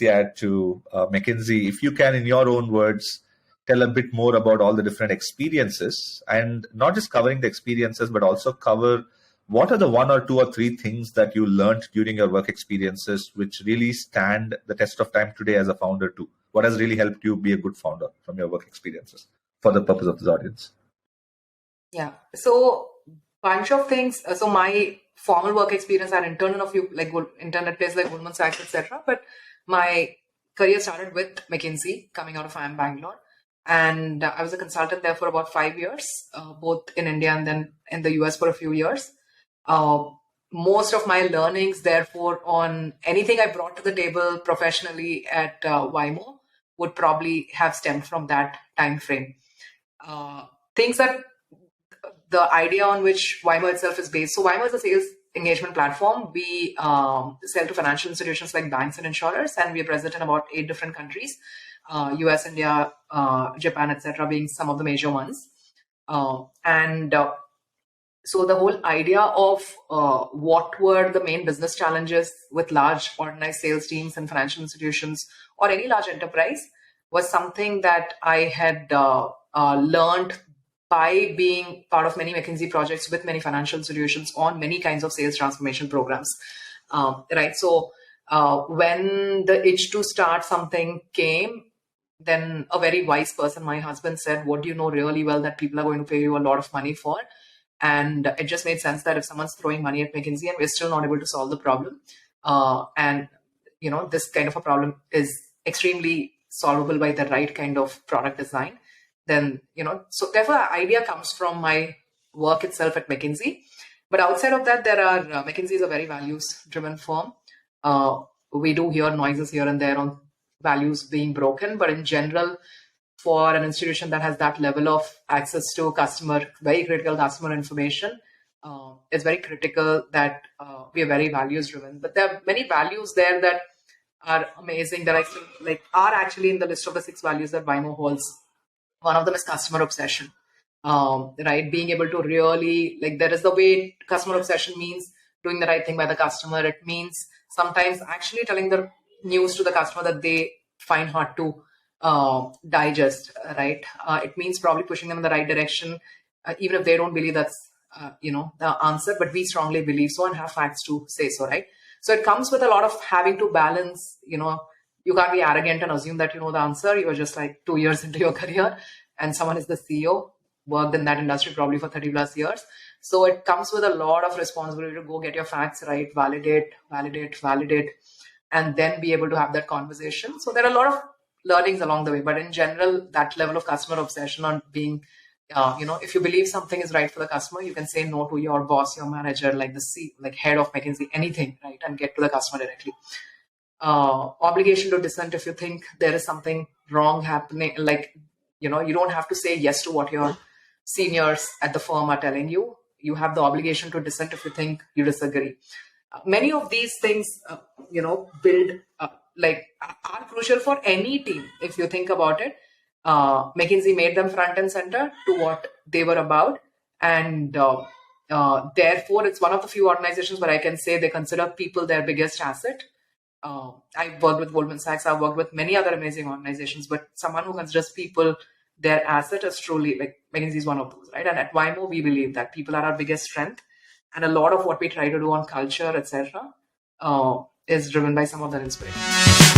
INSEAD to McKinsey. If you can, in your own words, tell a bit more about all the different experiences, and not just covering the experiences, but also cover what are the 1 or 2 or 3 things that you learned during your work experiences, which really stand the test of time today as a founder too. What has really helped you be a good founder from your work experiences for the purpose of this audience? Yeah. So bunch of things. So my formal work experience, I interned in a few internet places like Goldman Sachs, etc. But my career started with McKinsey, coming out of IIM Bangalore. And I was a consultant there for about 5 years, both in India and then in the US for a few years. Most of my learnings, therefore, on anything I brought to the table professionally at Vymo would probably have stemmed from that time frame. Things that the idea on which Vymo itself is based. So Vymo is a sales engagement platform. We sell to financial institutions like banks and insurers, and we are present in about 8 different countries. US, India, Japan, etc., being some of the major ones. So the whole idea of what were the main business challenges with large organized sales teams and financial institutions or any large enterprise was something that I had learned by being part of many McKinsey projects with many financial institutions on many kinds of sales transformation programs. Right. So when the itch to start something came, then a very wise person, my husband, said, what do you know really well that people are going to pay you a lot of money for? And it just made sense that if someone's throwing money at McKinsey and we're still not able to solve the problem, and this kind of a problem is extremely solvable by the right kind of product design, then so therefore the idea comes from my work itself at McKinsey. But outside of that, there are McKinsey is a very values driven firm. We do hear noises here and there on values being broken, but in general, for an institution that has that level of access to very critical customer information, it's very critical that we are very values driven. But there are many values there that are amazing that I think are actually in the list of the 6 values that Vymo holds. One of them is customer obsession, right? Being able to really, there is the way customer obsession means doing the right thing by the customer. It means sometimes actually telling the news to the customer that they find hard to digest, right? It means probably pushing them in the right direction, even if they don't believe that's, the answer, but we strongly believe so and have facts to say so, right? So it comes with a lot of having to balance, you can't be arrogant and assume that you know the answer. You're just 2 years into your career and someone is the CEO, worked in that industry probably for 30 plus years. So it comes with a lot of responsibility to go get your facts right, validate, and then be able to have that conversation. So there are a lot of learnings along the way, but in general, that level of customer obsession on being, if you believe something is right for the customer, you can say no to your boss, your manager, the head of McKinsey, anything, right, and get to the customer directly. Obligation to dissent if you think there is something wrong happening, you don't have to say yes to what your seniors at the firm are telling you. You have the obligation to dissent if you think you disagree. Many of these things, build are crucial for any team. If you think about it, McKinsey made them front and center to what they were about. And therefore, it's one of the few organizations where I can say they consider people their biggest asset. I've worked with Goldman Sachs. I've worked with many other amazing organizations, but someone who considers people their asset is truly, McKinsey is one of those, right? And at Vymo, we believe that people are our biggest strength. And a lot of what we try to do on culture, etc., is driven by some of that inspiration.